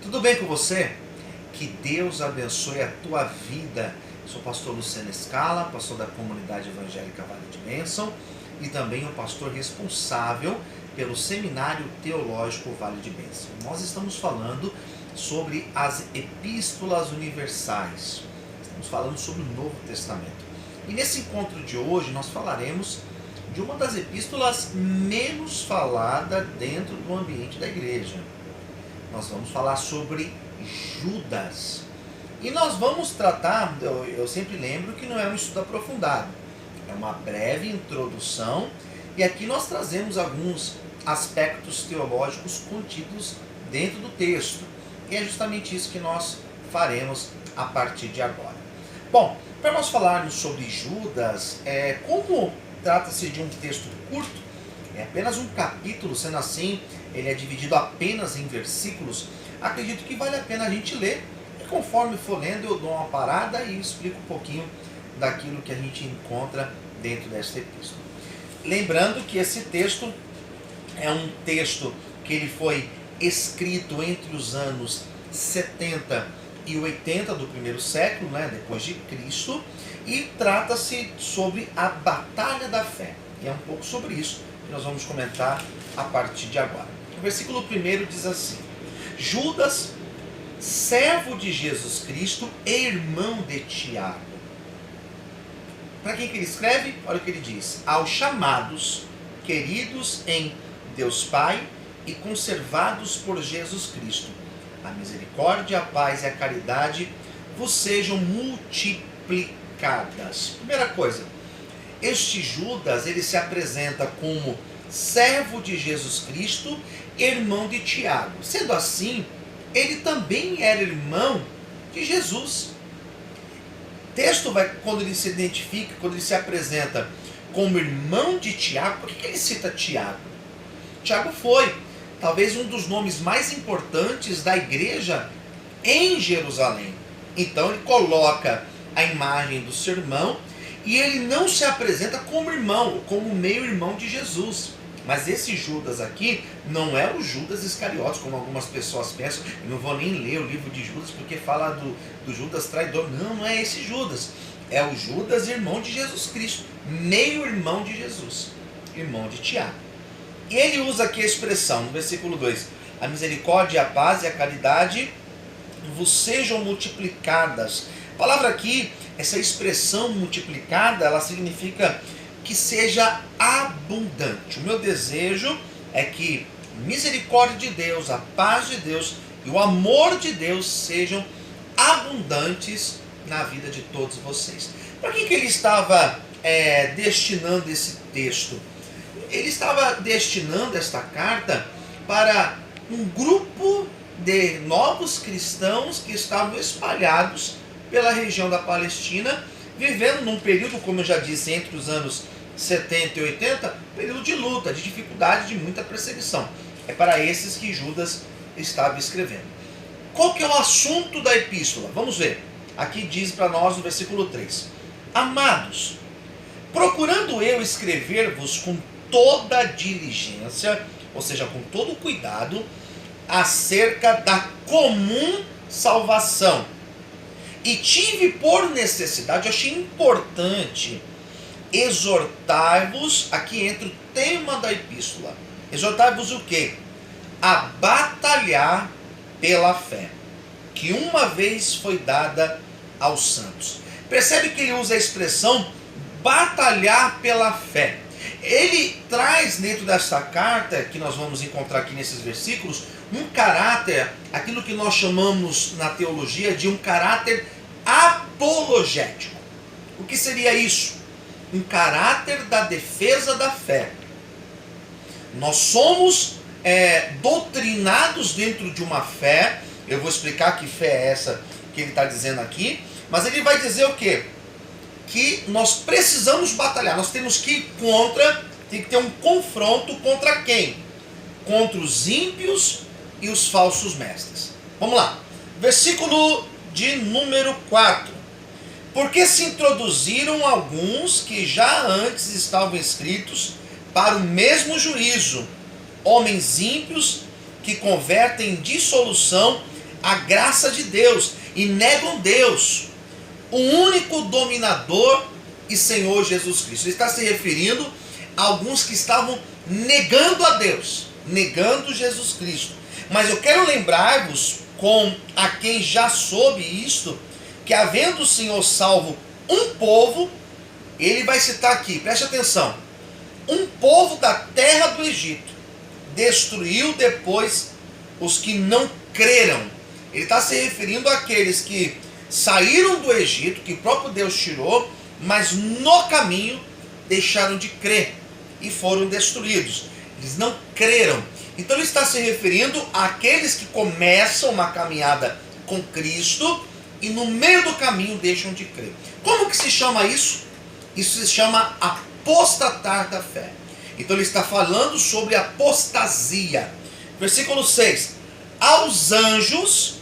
Tudo bem com você? Que Deus abençoe a tua vida. Sou o pastor Luciano Scala, pastor da comunidade evangélica Vale de Bênção e também o pastor responsável pelo Seminário Teológico Vale de Bênção. Nós estamos falando sobre as epístolas universais. Estamos falando sobre o Novo Testamento. E nesse encontro de hoje nós falaremos de uma das epístolas menos falada dentro do ambiente da igreja. Nós vamos falar sobre Judas. E nós vamos tratar, eu sempre lembro que não é um estudo aprofundado, é uma breve introdução, e aqui nós trazemos alguns aspectos teológicos contidos dentro do texto. E é justamente isso que nós faremos a partir de agora. Bom, para nós falarmos sobre Judas, como trata-se de um texto curto, é apenas um capítulo, sendo assim, ele é dividido apenas em versículos, acredito que vale a pena a gente ler, e conforme for lendo eu dou uma parada e explico um pouquinho daquilo que a gente encontra dentro desta epístola. Lembrando que esse texto é um texto que ele foi escrito entre os anos 70 e 80 do primeiro século, depois de Cristo, e trata-se sobre a batalha da fé. E é um pouco sobre isso que nós vamos comentar a partir de agora. O versículo 1 diz assim: Judas, servo de Jesus Cristo e irmão de Tiago. Para quem que ele escreve? Olha o que ele diz: aos chamados, queridos em Deus Pai e conservados por Jesus Cristo, a misericórdia, a paz e a caridade vos sejam multiplicadas. Primeira coisa, este Judas, ele se apresenta como servo de Jesus Cristo, irmão de Tiago. Sendo assim, ele também era irmão de Jesus. O texto quando ele se identifica, quando ele se apresenta como irmão de Tiago, por que ele cita Tiago? Tiago foi talvez um dos nomes mais importantes da igreja em Jerusalém. Então ele coloca a imagem do seu irmão e ele não se apresenta como irmão, como meio-irmão de Jesus. Mas esse Judas aqui não é o Judas Iscariotes, como algumas pessoas pensam. Eu não vou nem ler o livro de Judas porque fala do Judas traidor. Não, não é esse Judas. É o Judas, irmão de Jesus Cristo, meio-irmão de Jesus, irmão de Tiago. E ele usa aqui a expressão, no versículo 2, a misericórdia, a paz e a caridade vos sejam multiplicadas. A palavra aqui, essa expressão multiplicada, ela significa que seja abundante. O meu desejo é que a misericórdia de Deus, a paz de Deus e o amor de Deus sejam abundantes na vida de todos vocês. Para que ele estava destinando esse texto? Ele estava destinando esta carta para um grupo de novos cristãos que estavam espalhados pela região da Palestina, vivendo num período, como eu já disse, entre os anos 70 e 80, período de luta, de dificuldade, de muita perseguição. É para esses que Judas estava escrevendo. Qual que é o assunto da epístola? Vamos ver. Aqui diz para nós no versículo 3. Amados, procurando eu escrever-vos com toda diligência, ou seja, com todo cuidado, acerca da comum salvação. E tive por necessidade, eu achei importante, exortar-vos, aqui entra o tema da epístola, exortar-vos o quê? A batalhar pela fé, que uma vez foi dada aos santos. Percebe que ele usa a expressão batalhar pela fé. Ele traz dentro dessa carta, que nós vamos encontrar aqui nesses versículos, um caráter, aquilo que nós chamamos na teologia de um caráter apologético. O que seria isso? Um caráter da defesa da fé. Nós somos doutrinados dentro de uma fé. Eu vou explicar que fé é essa que ele está dizendo aqui, mas ele vai dizer o quê? Que nós precisamos batalhar, nós temos que ir contra, tem que ter um confronto contra quem? Contra os ímpios e os falsos mestres. Vamos lá, versículo de número 4. Porque se introduziram alguns que já antes estavam escritos para o mesmo juízo, homens ímpios que convertem em dissolução a graça de Deus e negam Deus, o único dominador e Senhor Jesus Cristo. Ele está se referindo a alguns que estavam negando a Deus, negando Jesus Cristo. Mas eu quero lembrar-vos, com a quem já soube isto, que havendo o Senhor salvo um povo, ele vai citar aqui, preste atenção, um povo da terra do Egito, destruiu depois os que não creram. Ele está se referindo àqueles que saíram do Egito, que o próprio Deus tirou, mas no caminho deixaram de crer e foram destruídos. Eles não creram. Então ele está se referindo àqueles que começam uma caminhada com Cristo e no meio do caminho deixam de crer. Como que se chama isso? Isso se chama apostatar da fé. Então ele está falando sobre apostasia. Versículo 6. Aos anjos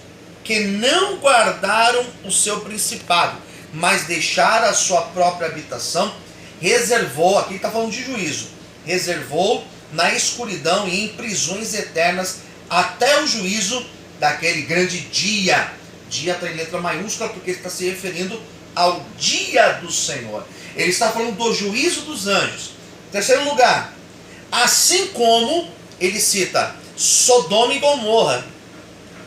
que não guardaram o seu principado, mas deixaram a sua própria habitação, reservou, aqui está falando de juízo, reservou na escuridão e em prisões eternas até o juízo daquele grande dia. Dia está em letra maiúscula porque ele está se referindo ao dia do Senhor. Ele está falando do juízo dos anjos. Terceiro lugar, assim como ele cita Sodoma e Gomorra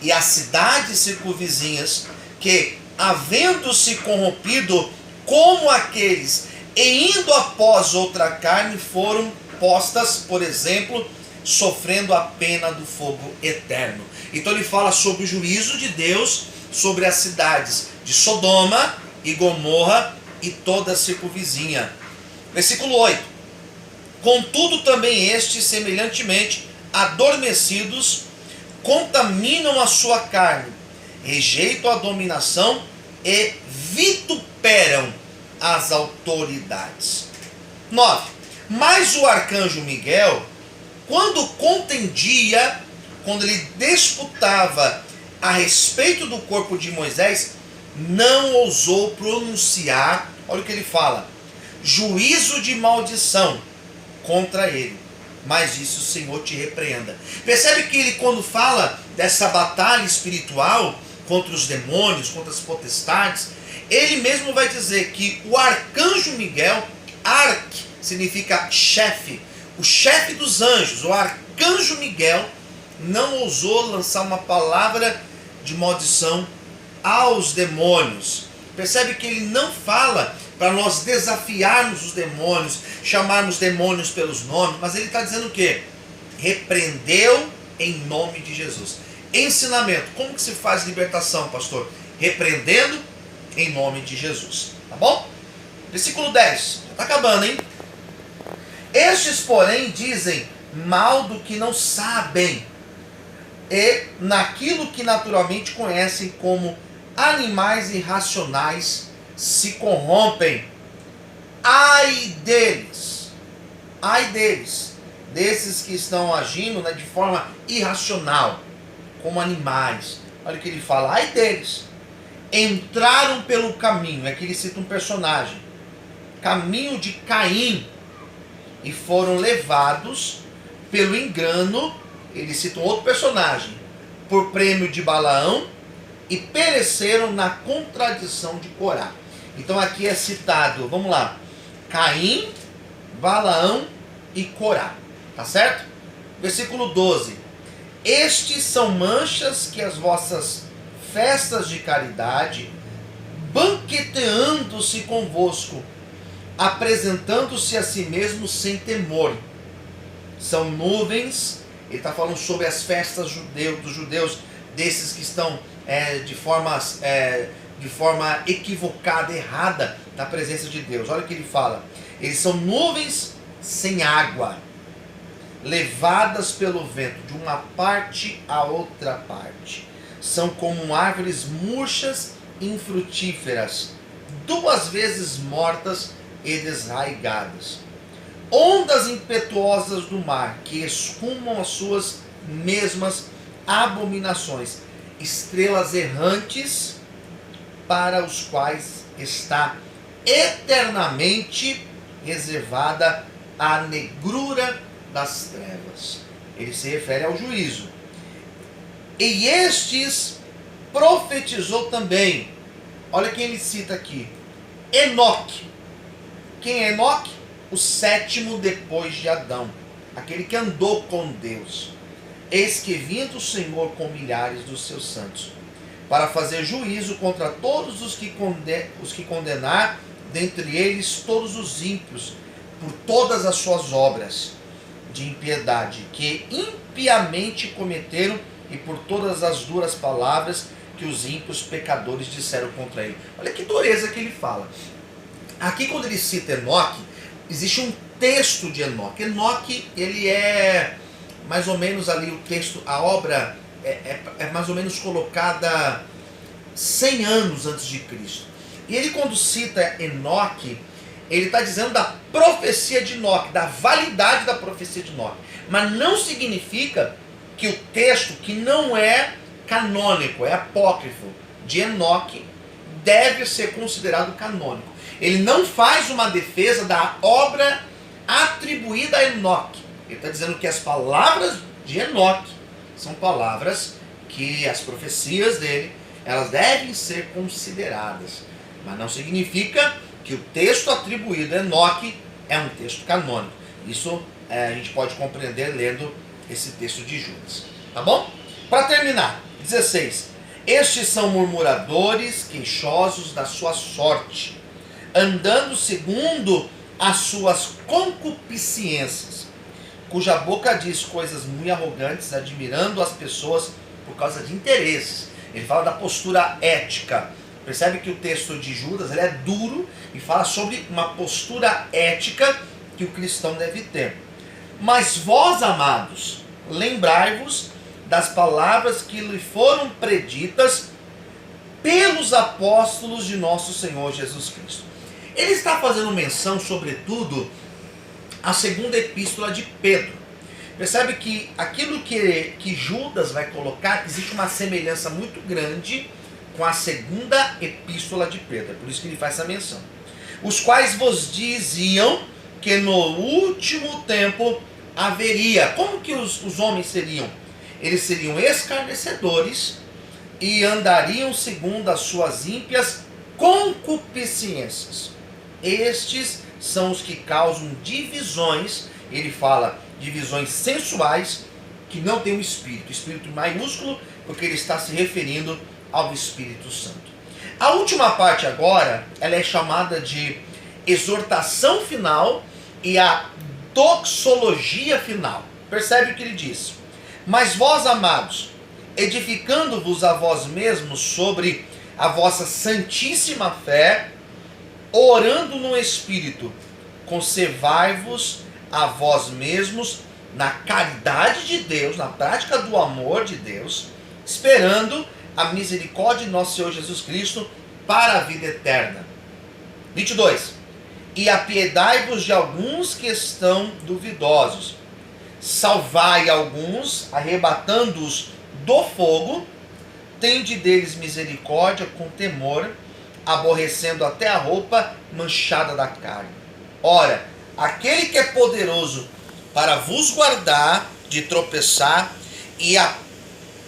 e as cidades circunvizinhas que, havendo-se corrompido como aqueles e indo após outra carne, foram postas, por exemplo, sofrendo a pena do fogo eterno. Então ele fala sobre o juízo de Deus sobre as cidades de Sodoma e Gomorra e toda a circunvizinha. Versículo 8. Contudo também estes, semelhantemente adormecidos, contaminam a sua carne, rejeitam a dominação e vituperam as autoridades. 9. Mas o arcanjo Miguel, quando contendia, quando ele disputava a respeito do corpo de Moisés, não ousou pronunciar, olha o que ele fala, juízo de maldição contra ele. Mas disse: o Senhor te repreenda. Percebe que ele, quando fala dessa batalha espiritual contra os demônios, contra as potestades, ele mesmo vai dizer que o arcanjo Miguel, arque significa chefe, o chefe dos anjos, o arcanjo Miguel, não ousou lançar uma palavra de maldição aos demônios. Percebe que ele não fala para nós desafiarmos os demônios, chamarmos demônios pelos nomes, mas ele está dizendo o quê? Repreendeu em nome de Jesus. Ensinamento. Como que se faz libertação, pastor? Repreendendo em nome de Jesus. Tá bom? Versículo 10. Já está acabando, hein? Estes, porém, dizem mal do que não sabem, e naquilo que naturalmente conhecem como animais irracionais se corrompem. Ai deles, desses que estão agindo, né, de forma irracional, como animais. Olha o que ele fala, ai deles, entraram pelo caminho, aqui ele cita um personagem, caminho de Caim, e foram levados pelo engano, ele cita um outro personagem, por prêmio de Balaão, e pereceram na contradição de Corá. Então aqui é citado, vamos lá, Caim, Balaão e Corá, tá certo? Versículo 12. Estes são manchas que as vossas festas de caridade, banqueteando-se convosco, apresentando-se a si mesmos sem temor. São nuvens, ele está falando sobre as festas dos judeus, desses que estão de forma equivocada, errada, na presença de Deus. Olha o que ele fala. Eles são nuvens sem água, levadas pelo vento de uma parte a outra parte. São como árvores murchas e infrutíferas, 2 vezes mortas e desraigadas. Ondas impetuosas do mar, que escumam as suas mesmas abominações. Estrelas errantes, para os quais está eternamente reservada a negrura das trevas. Ele se refere ao juízo. E estes profetizou também. Olha quem ele cita aqui. Enoque. Quem é Enoque? O sétimo depois de Adão. Aquele que andou com Deus. Eis que vindo o Senhor com milhares dos seus santos, para fazer juízo contra todos os que condenar, dentre eles todos os ímpios, por todas as suas obras de impiedade, que impiamente cometeram, e por todas as duras palavras que os ímpios pecadores disseram contra ele. Olha que dureza que ele fala. Aqui, quando ele cita Enoque, existe um texto de Enoque. Enoque, ele é mais ou menos ali o texto, a obra é mais ou menos colocada 100 anos antes de Cristo. E ele, quando cita Enoque, ele está dizendo da profecia de Enoque, da validade da profecia de Enoque. Mas não significa que o texto, que não é canônico, é apócrifo, de Enoque, deve ser considerado canônico. Ele não faz uma defesa da obra atribuída a Enoque. Ele está dizendo que as palavras de Enoque são palavras que as profecias dele, elas devem ser consideradas. Mas não significa que o texto atribuído a Enoque é um texto canônico. Isso a gente pode compreender lendo esse texto de Judas. Tá bom? Para terminar, 16. Estes são murmuradores, queixosos da sua sorte, andando segundo as suas concupiscências, cuja boca diz coisas muito arrogantes, admirando as pessoas por causa de interesses. Ele fala da postura ética. Percebe que o texto de Judas ele é duro e fala sobre uma postura ética que o cristão deve ter. Mas vós, amados, lembrai-vos das palavras que lhe foram preditas pelos apóstolos de nosso Senhor Jesus Cristo. Ele está fazendo menção, sobretudo, à segunda epístola de Pedro. Percebe que aquilo que Judas vai colocar, existe uma semelhança muito grande com a segunda epístola de Pedro. É por isso que ele faz essa menção. Os quais vos diziam que no último tempo haveria. Como que os homens seriam? Eles seriam escarnecedores e andariam segundo as suas ímpias concupiscências. Estes são os que causam divisões. Ele fala divisões sensuais que não tem um espírito. Espírito maiúsculo, porque ele está se referindo ao Espírito Santo. A última parte agora, ela é chamada de exortação final e a doxologia final. Percebe o que ele diz? Mas vós, amados, edificando-vos a vós mesmos sobre a vossa santíssima fé, orando no Espírito, conservai-vos a vós mesmos na caridade de Deus, na prática do amor de Deus, esperando a misericórdia de nosso Senhor Jesus Cristo para a vida eterna. 22. E apiedai-vos de alguns que estão duvidosos. Salvai alguns, arrebatando-os do fogo. Tende deles misericórdia com temor, aborrecendo até a roupa manchada da carne. Ora, aquele que é poderoso para vos guardar de tropeçar e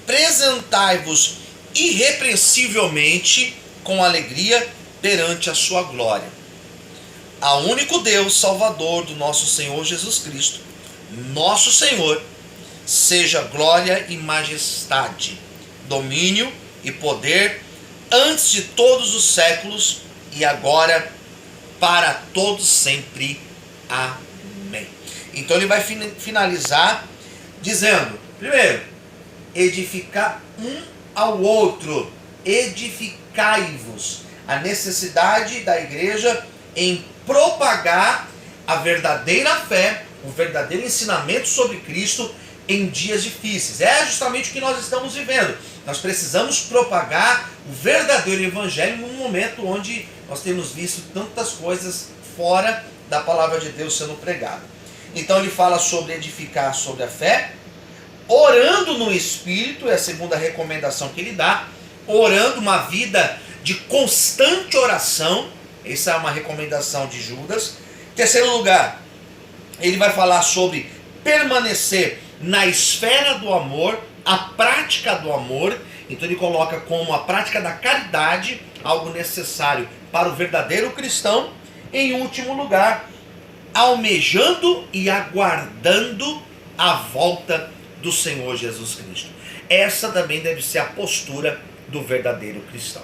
apresentai-vos irrepreensivelmente com alegria perante a sua glória. Ao único Deus, Salvador do nosso Senhor Jesus Cristo, nosso Senhor, seja glória e majestade, domínio e poder, antes de todos os séculos e agora para todos sempre. Amém. Então ele vai finalizar dizendo, primeiro, edificar um ao outro, edificai-vos. A necessidade da igreja em propagar a verdadeira fé, o verdadeiro ensinamento sobre Cristo em dias difíceis. É justamente o que nós estamos vivendo. Nós precisamos propagar o verdadeiro evangelho num momento onde nós temos visto tantas coisas fora da palavra de Deus sendo pregada. Então ele fala sobre edificar sobre a fé, orando no Espírito, é a segunda recomendação que ele dá, orando uma vida de constante oração, essa é uma recomendação de Judas. Em terceiro lugar, ele vai falar sobre permanecer na esfera do amor a prática do amor. Então ele coloca como a prática da caridade algo necessário para o verdadeiro cristão. Em último lugar, almejando e aguardando a volta do Senhor Jesus Cristo. Essa também deve ser a postura do verdadeiro cristão.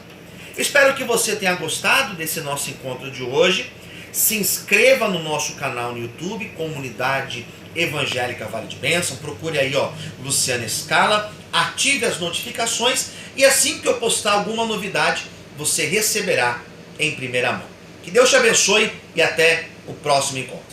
Espero que você tenha gostado desse nosso encontro de hoje. Se inscreva no nosso canal no YouTube, Comunidade Evangélica Vale de Bênção. Procure aí, Luciana Scala. Ative as notificações e assim que eu postar alguma novidade, você receberá em primeira mão. Que Deus te abençoe e até o próximo encontro.